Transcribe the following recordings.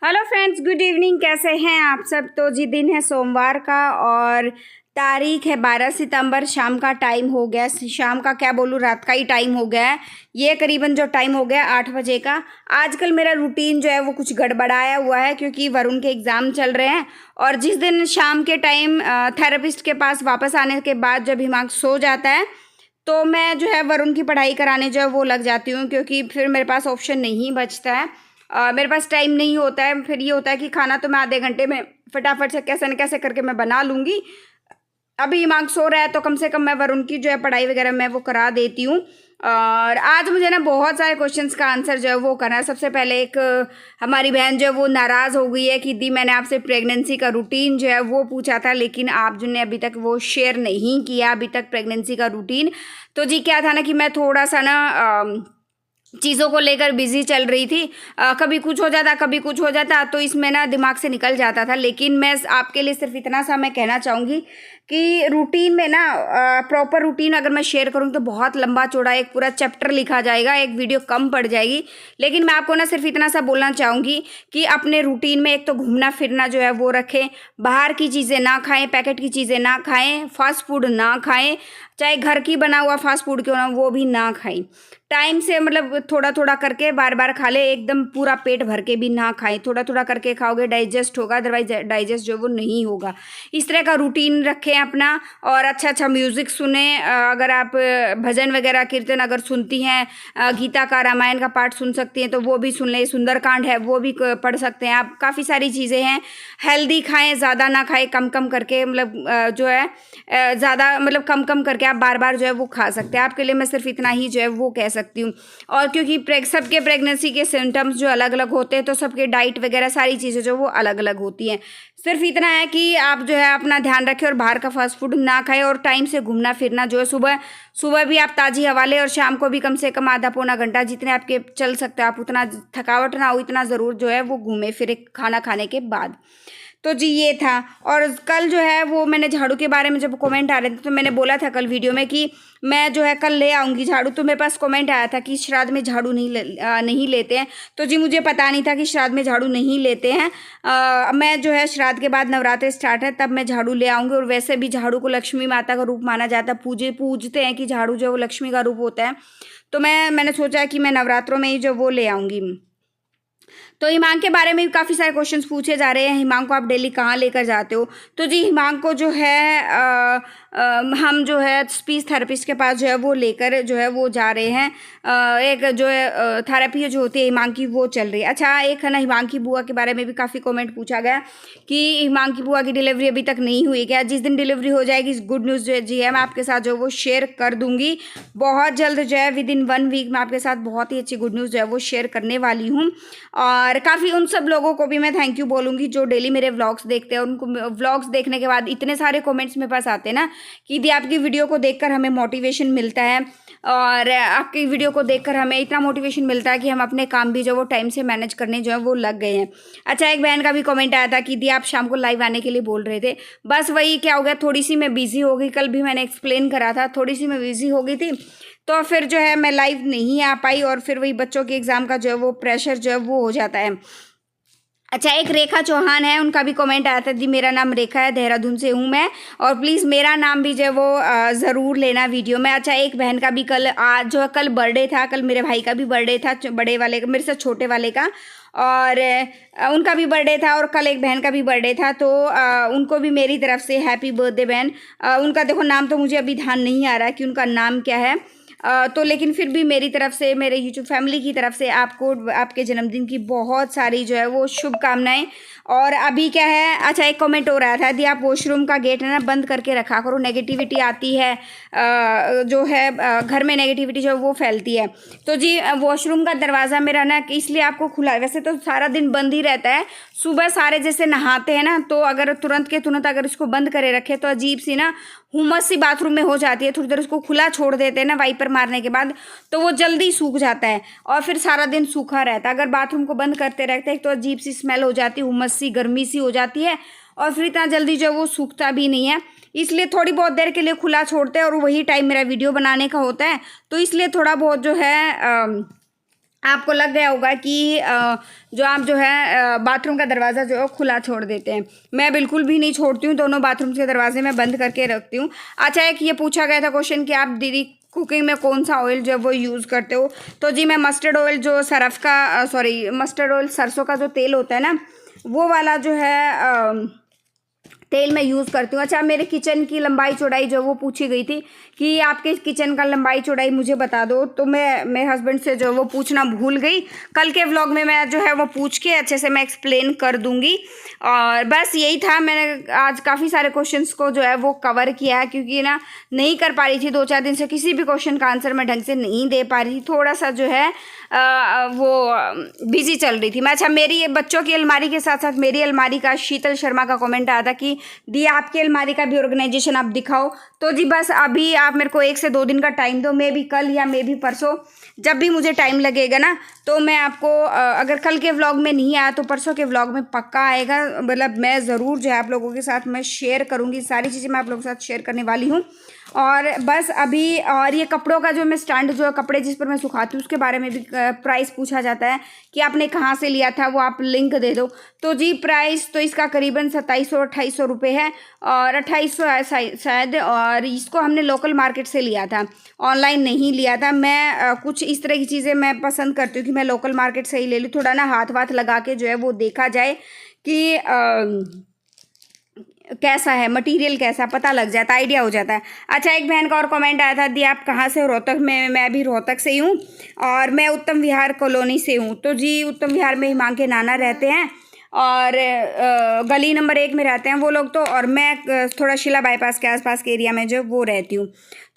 Hello friends, good evening. कैसे हैं आप सब? तो जी दिन है सोमवार का और तारीख है 12 सितंबर। शाम का टाइम हो गया, शाम का क्या बोलूँ, रात का ही टाइम हो गया है। ये करीबन जो टाइम हो गया 8 बजे का। आजकल मेरा रूटीन जो है वो कुछ गड़बड़ाया हुआ है क्योंकि वरुण के एग्ज़ाम चल रहे हैं। और जिस दिन शाम के टाइम थेरेपिस्ट के पास वापस आने के बाद जब हिमांक सो जाता है तो मैं जो है वरुण की पढ़ाई कराने जो है वो लग जाती हूँ, क्योंकि फिर मेरे पास ऑप्शन नहीं बचता है। मेरे पास टाइम नहीं होता है। फिर ये होता है कि खाना तो मैं आधे घंटे में फटाफट से कैसे न कैसे करके मैं बना लूँगी। अभी हिमांक सो रहा है तो कम से कम मैं वरुण की जो है पढ़ाई वगैरह मैं वो करा देती हूँ। और आज मुझे ना बहुत सारे क्वेश्चंस का आंसर जो है वो करना है। सबसे पहले एक हमारी बहन जो है वो नाराज़ हो गई है कि दी मैंने आपसे प्रेगनेंसी का रूटीन जो है वो पूछा था, लेकिन आप जो ने अभी तक वो शेयर नहीं किया अभी तक प्रेगनेंसी का रूटीन। तो जी क्या था ना कि मैं थोड़ा सा ना चीज़ों को लेकर बिजी चल रही थी। कभी कुछ हो जाता कभी कुछ हो जाता, तो इसमें ना दिमाग से निकल जाता था। लेकिन मैं आपके लिए सिर्फ इतना सा मैं कहना चाहूँगी कि रूटीन में ना प्रॉपर रूटीन अगर मैं शेयर करूँ तो बहुत लंबा चौड़ा एक पूरा चैप्टर लिखा जाएगा, एक वीडियो कम पड़ जाएगी। लेकिन मैं आपको ना सिर्फ इतना सा बोलना चाहूँगी कि अपने रूटीन में एक तो घूमना फिरना जो है वो रखें, बाहर की चीज़ें ना खाएं, पैकेट की चीज़ें ना खाएं, फास्ट फूड ना खाएं, चाहे घर की बना हुआ फास्ट फूड क्यों ना वो भी ना खाएं। टाइम से मतलब थोड़ा थोड़ा करके बार बार खा ले, एकदम पूरा पेट भर के भी ना खाएं। थोड़ा थोड़ा करके खाओगे डाइजेस्ट होगा, अदरवाइज डाइजेस्ट जो वो नहीं होगा। इस तरह का रूटीन रखें अपना। और अच्छा अच्छा म्यूज़िक सुने। अगर आप भजन वगैरह कीर्तन अगर सुनती हैं, गीता का रामायण का पाठ सुन सकती हैं तो वो भी सुन लें। सुंदरकांड है वो भी पढ़ सकते हैं आप। काफ़ी सारी चीज़ें हैं। हेल्दी खाएं, ज़्यादा ना खाएं, कम कम करके मतलब जो है ज़्यादा मतलब कम कम करके आप बार बार जो है वो खा सकते हैं। आपके लिए मैं सिर्फ इतना ही जो है वो कह सकती हूँ। और क्योंकि सबके प्रेगनेंसी के सिम्टम्स जो अलग अलग होते हैं तो सबके डाइट वगैरह सारी चीज़ें जो वो अलग अलग होती हैं। सिर्फ इतना है कि आप जो है अपना ध्यान रखें और बाहर का फास्ट फूड ना खाएं। और टाइम से घूमना फिरना जो है सुबह सुबह भी आप ताज़ी हवा लें और शाम को भी कम से कम आधा पौना घंटा जितने आपके चल सकते हो आप उतना, थकावट ना हो इतना ज़रूर जो है वो घूमे फिरे खाना खाने के बाद। तो जी ये था। और कल जो है वो मैंने झाड़ू के बारे में जब कमेंट आ रहे थे तो मैंने बोला था कल वीडियो में कि मैं जो है कल ले आऊँगी झाड़ू। तो मेरे पास कमेंट आया था कि श्राद्ध में झाड़ू नहीं लेते हैं। तो जी मुझे पता नहीं था कि श्राद्ध में झाड़ू नहीं लेते हैं। मैं जो है श्राद्ध के बाद नवरात्रि स्टार्ट है तब मैं झाड़ू ले आऊँगी। और वैसे भी झाड़ू को लक्ष्मी माता का रूप माना जाता है, पूजते हैं कि झाड़ू जो है वो लक्ष्मी का रूप होता है। तो मैंने सोचा कि मैं नवरात्रों में ही जो वो ले आऊँगी। तो हिमांक के बारे में भी काफ़ी सारे क्वेश्चंस पूछे जा रहे हैं। हिमांक को आप डेली कहाँ लेकर जाते हो? तो जी हिमांक को जो है हम जो है स्पीच थेरेपिस्ट के पास जो है वो लेकर जो है वो जा रहे हैं। एक जो है थेरेपी जो होती है हिमांक की वो चल रही है। अच्छा, एक है ना हिमांक की बुआ के बारे में भी काफ़ी कमेंट पूछा गया कि हिमांक की बुआ की डिलीवरी अभी तक नहीं हुई क्या? जिस दिन डिलीवरी हो जाएगी गुड न्यूज़ जो है जी है मैं आपके साथ जो वो शेयर कर दूँगी बहुत जल्द। जो है विदिन 1 वीक मैं आपके साथ बहुत ही अच्छी गुड न्यूज़ जो है वो शेयर करने वाली हूँ। और काफ़ी उन सब लोगों को भी मैं थैंक यू बोलूँगी जो डेली मेरे व्लॉग्स देखते हैं। उनको व्लॉग्स देखने के बाद इतने सारे कमेंट्स मेरे पास आते हैं ना कि दी आपकी वीडियो को देखकर हमें मोटिवेशन मिलता है और आपकी वीडियो को देखकर हमें इतना मोटिवेशन मिलता है कि हम अपने काम भी जो वो टाइम से मैनेज करने जो है वो लग गए हैं। अच्छा, एक बहन का भी कमेंट आया था कि दी आप शाम को लाइव आने के लिए बोल रहे थे। बस वही क्या हो गया, थोड़ी सी मैं बिजी हो गई। कल भी मैंने एक्सप्लेन करा था, थोड़ी सी मैं बिजी हो गई थी तो फिर जो है मैं लाइव नहीं आ पाई। और फिर वही बच्चों के एग्ज़ाम का जो है वो प्रेशर जो है वो हो जाता है। अच्छा, एक रेखा चौहान है, उनका भी कमेंट आया था जी मेरा नाम रेखा है, देहरादून से हूँ मैं और प्लीज़ मेरा नाम भी जो है वो ज़रूर लेना वीडियो में। अच्छा, एक बहन का भी कल आज जो है कल बर्थडे था, कल मेरे भाई का भी बर्थडे था, बड़े वाले का, मेरे से छोटे वाले का, और उनका भी बर्थडे था और कल एक बहन का भी बर्थडे था। तो उनको भी मेरी तरफ से हैप्पी बर्थडे बहन। उनका देखो नाम तो मुझे अभी ध्यान नहीं आ रहा है कि उनका नाम क्या है। तो लेकिन फिर भी मेरी तरफ से, मेरे यूट्यूब फैमिली की तरफ से आपको आपके जन्मदिन की बहुत सारी जो है वो शुभकामनाएं। और अभी क्या है, अच्छा एक कमेंट हो रहा था यदि आप वॉशरूम का गेट है ना बंद करके रखा करो, नेगेटिविटी आती है, जो है घर में नेगेटिविटी जो है वो फैलती है। तो जी वॉशरूम का दरवाज़ा मेरा ना इसलिए आपको खुला, वैसे तो सारा दिन बंद ही रहता है। सुबह सारे जैसे नहाते हैं ना तो अगर तुरंत के तुरंत अगर इसको बंद करे रखे तो अजीब सी ना हुमस सी बाथरूम में हो जाती है। थोड़ी देर उसको खुला छोड़ देते हैं ना वाइपर मारने के बाद तो वो जल्दी सूख जाता है और फिर सारा दिन सूखा रहता है। अगर बाथरूम को बंद करते रहते हैं तो अजीब सी स्मेल हो जाती है, हुमस सी गर्मी सी हो जाती है और फिर इतना जल्दी जो वो सूखता भी नहीं है। इसलिए थोड़ी बहुत देर के लिए खुला छोड़ते हैं और वही टाइम मेरा वीडियो बनाने का होता है। तो इसलिए थोड़ा बहुत जो है आपको लग गया होगा कि जो आप जो है बाथरूम का दरवाज़ा जो है खुला छोड़ देते हैं। मैं बिल्कुल भी नहीं छोड़ती हूँ, दोनों बाथरूम के दरवाजे मैं बंद करके रखती हूँ। अच्छा, एक ये पूछा गया था क्वेश्चन कि आप दीदी कुकिंग में कौन सा ऑयल जो है वो यूज़ करते हो। तो जी मैं मस्टर्ड ऑयल जो सरफ का मस्टर्ड ऑयल सरसों का जो तेल होता है ना, वो वाला जो है तेल मैं यूज़ करती हूँ। अच्छा, मेरे किचन की लंबाई चौड़ाई जो वो पूछी गई थी कि आपके किचन का लंबाई चौड़ाई मुझे बता दो, तो मैं मेरे हस्बैंड से जो वो पूछना भूल गई। कल के व्लॉग में मैं जो है वो पूछ के अच्छे से मैं एक्सप्लेन कर दूँगी। और बस यही था, मैंने आज काफ़ी सारे क्वेश्चंस को जो है वो कवर किया है, क्योंकि ना नहीं कर पा रही थी 2-4 दिन से, किसी भी क्वेश्चन का आंसर मैं ढंग से नहीं दे पा रही थी, थोड़ा सा जो है वो बिजी चल रही थी मैं। अच्छा, मेरी ये बच्चों की अलमारी के साथ साथ मेरी अलमारी का शीतल शर्मा का कमेंट आया था कि दी आपकी अलमारी का भी ऑर्गेनाइजेशन आप दिखाओ। तो जी बस अभी आप मेरे को 1 से 2 दिन का टाइम दो, मे भी कल या मे भी परसों, जब भी मुझे टाइम लगेगा ना, तो मैं आपको अगर कल के व्लॉग में नहीं आया तो परसों के व्लॉग में पक्का आएगा। मतलब मैं ज़रूर जो है आप लोगों के साथ मैं शेयर करूँगी, सारी चीज़ें मैं आप लोगों के साथ शेयर करने वाली हूँ। और बस अभी, और ये कपड़ों का जो मैं स्टैंड जो है कपड़े जिस पर मैं सुखाती हूँ उसके बारे में भी प्राइस पूछा जाता है कि आपने कहाँ से लिया था, वो आप लिंक दे दो। तो जी प्राइस तो इसका करीबन 2700-2800 रुपये है, और 2800 है शायद। और इसको हमने लोकल मार्केट से लिया था, ऑनलाइन नहीं लिया था। मैं कुछ इस तरह की चीज़ें मैं पसंद करती हूँ कि मैं लोकल मार्केट से ही ले लूँ, थोड़ा ना हाथ वाथ लगा के जो है वो देखा जाए कि कैसा है मटेरियल, कैसा पता लग जाता है, आइडिया हो जाता है। अच्छा, एक बहन का और कमेंट आया था, दी आप कहाँ से हो? रोहतक में। मैं भी रोहतक से ही हूँ, और मैं उत्तम विहार कॉलोनी से हूँ। तो जी उत्तम विहार में हिमांक के नाना रहते हैं, और गली नंबर 1 में रहते हैं वो लोग तो, और मैं थोड़ा शिला बाईपास के आसपास के एरिया में जो वो रहती हूँ।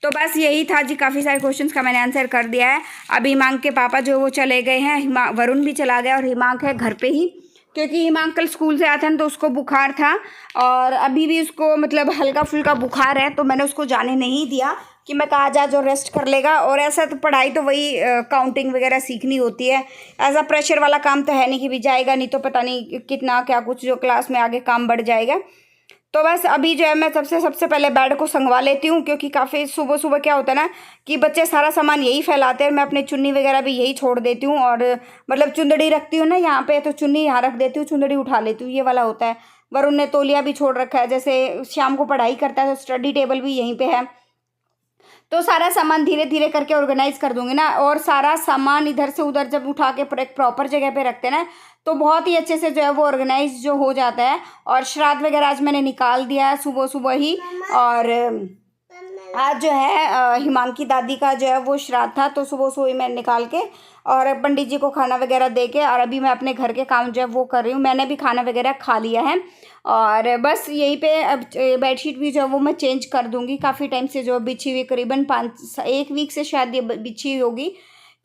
तो बस यही था जी, काफ़ी सारे क्वेश्चंस का मैंने आंसर कर दिया है। अभी हिमांक के पापा जो वो चले गए हैं, वरुण भी चला गया, और हिमांक है घर पे ही, क्योंकि हिमांक कल स्कूल से आया था ना, तो उसको बुखार था, और अभी भी उसको मतलब हल्का फुल्का बुखार है, तो मैंने उसको जाने नहीं दिया कि मैं कहा जा जो रेस्ट कर लेगा। और ऐसा तो पढ़ाई तो वही काउंटिंग वगैरह सीखनी होती है, ऐसा प्रेशर वाला काम तो है नहीं कि भी जाएगा नहीं तो पता नहीं कितना क्या कुछ जो क्लास में आगे काम बढ़ जाएगा। तो बस अभी जो है मैं सबसे पहले बेड को संगवा लेती हूँ, क्योंकि काफ़ी सुबह सुबह क्या होता है ना कि बच्चे सारा सामान यही फैलाते हैं, मैं अपनी चुन्नी वगैरह भी यही छोड़ देती हूँ, और मतलब चुंदड़ी रखती हूँ ना यहाँ पे, तो चुन्नी यहाँ रख देती हूँ, चुंदड़ी उठा लेती हूँ, ये वाला होता है। वरुण ने तौलिया भी छोड़ रखा है, जैसे शाम को पढ़ाई करता है तो स्टडी टेबल भी यहीं पे है। तो सारा सामान धीरे धीरे करके ऑर्गेनाइज कर दूंगी ना, और सारा सामान इधर से उधर जब उठा के एक प्रॉपर जगह पे रखते हैं ना, तो बहुत ही अच्छे से जो है वो ऑर्गेनाइज जो हो जाता है। और श्राद्ध वगैरह आज मैंने निकाल दिया है सुबह सुबह ही, और आज जो है हिमांकी दादी का जो है वो श्राद्ध था, तो सुबह सुबह मैं निकाल के और पंडित जी को खाना वगैरह दे के, और अभी मैं अपने घर के काम जो है वो कर रही हूँ। मैंने भी खाना वगैरह खा लिया है, और बस यहीं पे अब बेडशीट भी जो है वो मैं चेंज कर दूँगी। काफ़ी टाइम से जो बिछी हुई, करीबन 1 वीक से शायद ये बिछी हुई होगी,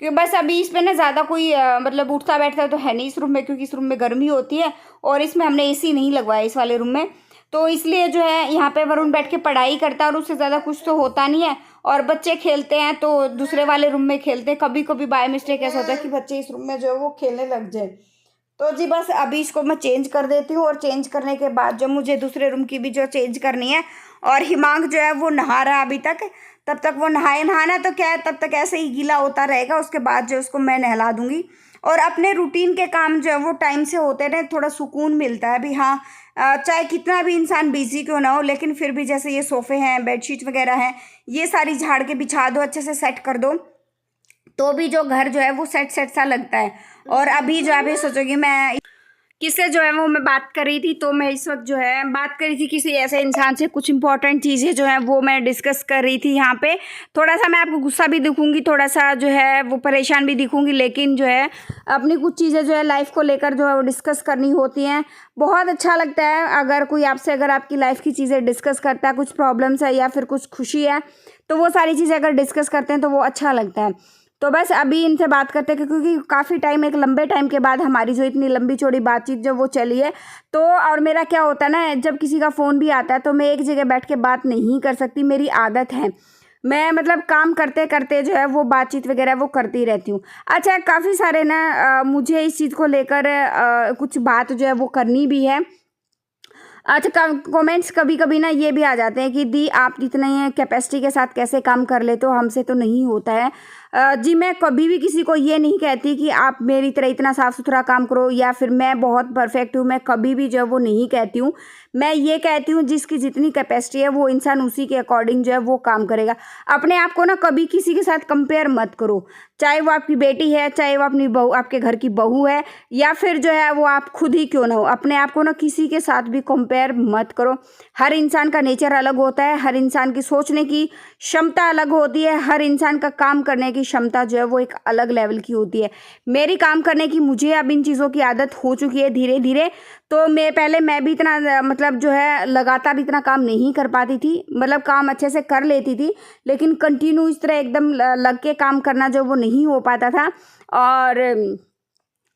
क्योंकि बस अभी इस पे ना ज़्यादा कोई मतलब उठता बैठता तो है नहीं इस रूम में, क्योंकि इस रूम में गर्मी होती है, और इसमें हमने एसी नहीं लगवाया इस वाले रूम में, तो इसलिए जो है यहाँ पे वरुण बैठ के पढ़ाई करता है, और उससे ज़्यादा कुछ तो होता नहीं है। और बच्चे खेलते हैं तो दूसरे वाले रूम में खेलते हैं, कभी कभी बाय मिस्टेक ऐसा होता है कि बच्चे इस रूम में जो है वो खेलने लग जाए। तो जी बस अभी इसको मैं चेंज कर देती हूँ, और चेंज करने के बाद जो मुझे दूसरे रूम की भी जो चेंज करनी है, और हिमांक जो है वो नहा रहा अभी तक, तब तक वो नहाना तो क्या है, तब तक ऐसे ही गीला होता रहेगा, उसके बाद जो उसको मैं नहला दूंगी। और अपने रूटीन के काम जो है वो टाइम से होते रहे, थोड़ा सुकून मिलता है भी। हाँ, चाहे कितना भी इंसान बिजी क्यों ना हो, लेकिन फिर भी जैसे ये सोफ़े हैं, बेडशीट वगैरह हैं, ये सारी झाड़ के बिछा दो, अच्छे से सेट कर दो, तो भी जो घर जो है वो सेट सेट सा लगता है। और अभी जो आप ये सोचोगे मैं किससे जो है वो मैं बात कर रही थी, तो मैं इस वक्त जो है बात कर रही थी किसी ऐसे इंसान से, कुछ इंपॉर्टेंट चीज़ें जो है वो मैं डिस्कस कर रही थी यहाँ पे। थोड़ा सा मैं आपको गुस्सा भी दिखूंगी, थोड़ा सा जो है वो परेशान भी दिखूंगी, लेकिन जो है अपनी कुछ चीज़ें जो है लाइफ को लेकर जो है वो डिस्कस करनी होती हैं। बहुत अच्छा लगता है अगर कोई आपसे अगर आपकी लाइफ की चीज़ें डिस्कस करता है, कुछ प्रॉब्लम्स है या फिर कुछ खुशी है, तो वो सारी चीज़ें अगर डिस्कस करते हैं तो वो अच्छा लगता है। तो बस अभी इनसे बात करते हैं, क्योंकि काफ़ी टाइम, एक लंबे टाइम के बाद हमारी जो इतनी लंबी चौड़ी बातचीत जो वो चली है। तो और मेरा क्या होता है ना, जब किसी का फ़ोन भी आता है तो मैं एक जगह बैठ के बात नहीं कर सकती, मेरी आदत है, मैं मतलब काम करते करते जो है वो बातचीत वगैरह वो करती रहती हूँ। अच्छा, काफ़ी सारे ना मुझे इस चीज़ को लेकर कुछ बात जो है वो करनी भी है। अच्छा, कमेंट्स कभी कभी ना ये भी आ जाते हैं कि दी आप इतने कैपेसिटी के साथ कैसे काम कर लेते हो, हमसे तो नहीं होता है। जी मैं कभी भी किसी को ये नहीं कहती कि आप मेरी तरह इतना साफ़ सुथरा काम करो या फिर मैं बहुत परफेक्ट हूँ, मैं कभी भी जो है वो नहीं कहती हूँ। मैं ये कहती हूँ जिसकी जितनी कैपेसिटी है वो इंसान उसी के अकॉर्डिंग जो है वो काम करेगा। अपने आप को ना कभी किसी के साथ कंपेयर मत करो, चाहे वो आपकी बेटी है, चाहे वो अपनी बहू, आपके घर की बहू है, या फिर जो है वो आप खुद ही क्यों ना हो। अपने आप को ना किसी के साथ भी कंपेयर मत करो। हर इंसान का नेचर अलग होता है, हर इंसान की सोचने की क्षमता अलग होती है, हर इंसान का काम करने की क्षमता जो है वो एक अलग लेवल की होती है। मेरी काम करने की, मुझे अब इन चीज़ों की आदत हो चुकी है धीरे धीरे। तो मैं भी इतना मतलब जो है लगातार इतना काम नहीं कर पाती थी, मतलब काम अच्छे से कर लेती थी, लेकिन कंटिन्यू इस तरह एकदम लग के काम करना जो वो नहीं हो पाता था। और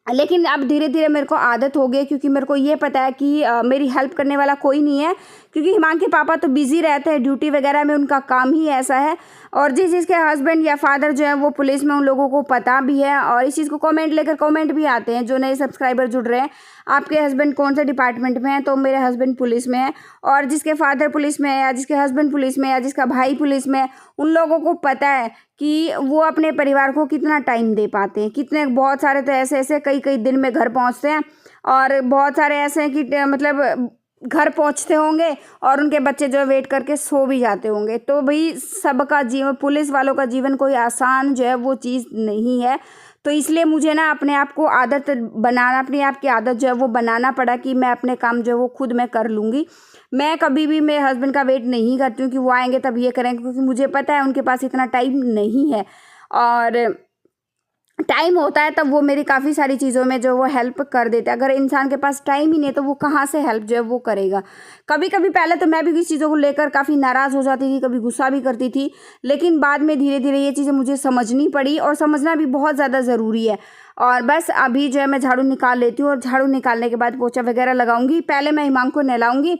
लेकिन अब धीरे धीरे मेरे को आदत हो गई, क्योंकि मेरे को ये पता है कि मेरी हेल्प करने वाला कोई नहीं है, क्योंकि हिमांक के पापा तो बिजी रहते हैं ड्यूटी वगैरह में, उनका काम ही ऐसा है। और जिसके हस्बैंड या फादर जो है वो पुलिस में, उन लोगों को पता भी है, और इस चीज़ को कमेंट भी आते हैं जो नए सब्सक्राइबर जुड़ रहे हैं, आपके हस्बैंड कौन से डिपार्टमेंट में है, तो मेरे हस्बैंड पुलिस में है। और जिसके फादर पुलिस में है, या जिसके हस्बैंड पुलिस में है, या जिसका भाई पुलिस में है, उन लोगों को पता है कि वो अपने परिवार को कितना टाइम दे पाते हैं। बहुत सारे तो ऐसे कई दिन में घर पहुंचते हैं, और बहुत सारे ऐसे हैं कि मतलब घर पहुंचते होंगे और उनके बच्चे जो है वेट करके सो भी जाते होंगे। तो भाई सबका जीवन, पुलिस वालों का जीवन कोई आसान जो है वो चीज़ नहीं है। तो इसलिए मुझे ना अपने आप को आदत बनाना, अपने आप की आदत जो है वो बनाना पड़ा कि मैं अपने काम जो है वो खुद मैं कर लूँगी। मैं कभी भी मेरे हस्बैंड का वेट नहीं करती हूँ कि वो आएंगे तब ये करेंगे, क्योंकि मुझे पता है उनके पास इतना टाइम नहीं है। और टाइम होता है तब वो मेरी काफ़ी सारी चीज़ों में जो वो हेल्प कर देते हैं। अगर इंसान के पास टाइम ही नहीं तो वो कहाँ से हेल्प जो है वो करेगा। कभी कभी पहले तो मैं भी किसी चीज़ों को लेकर काफ़ी नाराज़ हो जाती थी, कभी गुस्सा भी करती थी, लेकिन बाद में धीरे धीरे ये चीज़ें मुझे समझनी पड़ी, और समझना भी बहुत ज़्यादा ज़रूरी है। और बस अभी जो है मैं झाड़ू निकाल लेती हूँ, और झाड़ू निकालने के बाद पोछा वगैरह लगाऊंगी। पहले मैं हिमांक को नहलाऊंगी,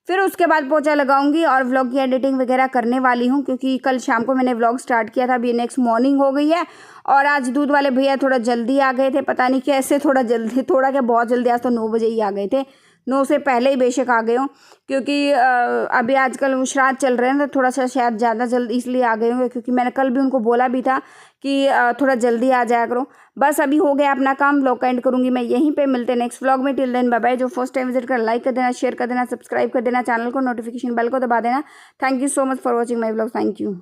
फिर उसके बाद पोछा लगाऊंगी, और व्लॉग की एडिटिंग वगैरह करने वाली हूँ, क्योंकि कल शाम को मैंने व्लॉग स्टार्ट किया था, अभी नेक्स्ट मॉर्निंग हो गई है। और आज दूध वाले भैया थोड़ा जल्दी आ गए थे, पता नहीं कैसे, थोड़ा क्या बहुत जल्दी, आज तो 9 बजे ही आ गए थे। 9 से पहले ही बेशक आ गए हों, क्योंकि अभी आजकल वो श्राद्ध चल रहे हैं, तो थोड़ा सा शायद ज़्यादा जल्द इसलिए आ गए होंगे, क्योंकि मैंने कल भी उनको बोला भी था कि थोड़ा जल्दी आ जाया करो। बस अभी हो गया अपना काम, व्लॉग का एंड करूँगी मैं यहीं पे। मिलते हैं नेक्स्ट व्लॉग में। Till then bye bye. जो फर्स्ट टाइम विजिट कर, लाइक कर देना, शेयर कर देना, सब्सक्राइब कर देना, चैनल को नोटिफिकेशन बेल को दबा देना। Thank you so much for watching my vlog. Thank you.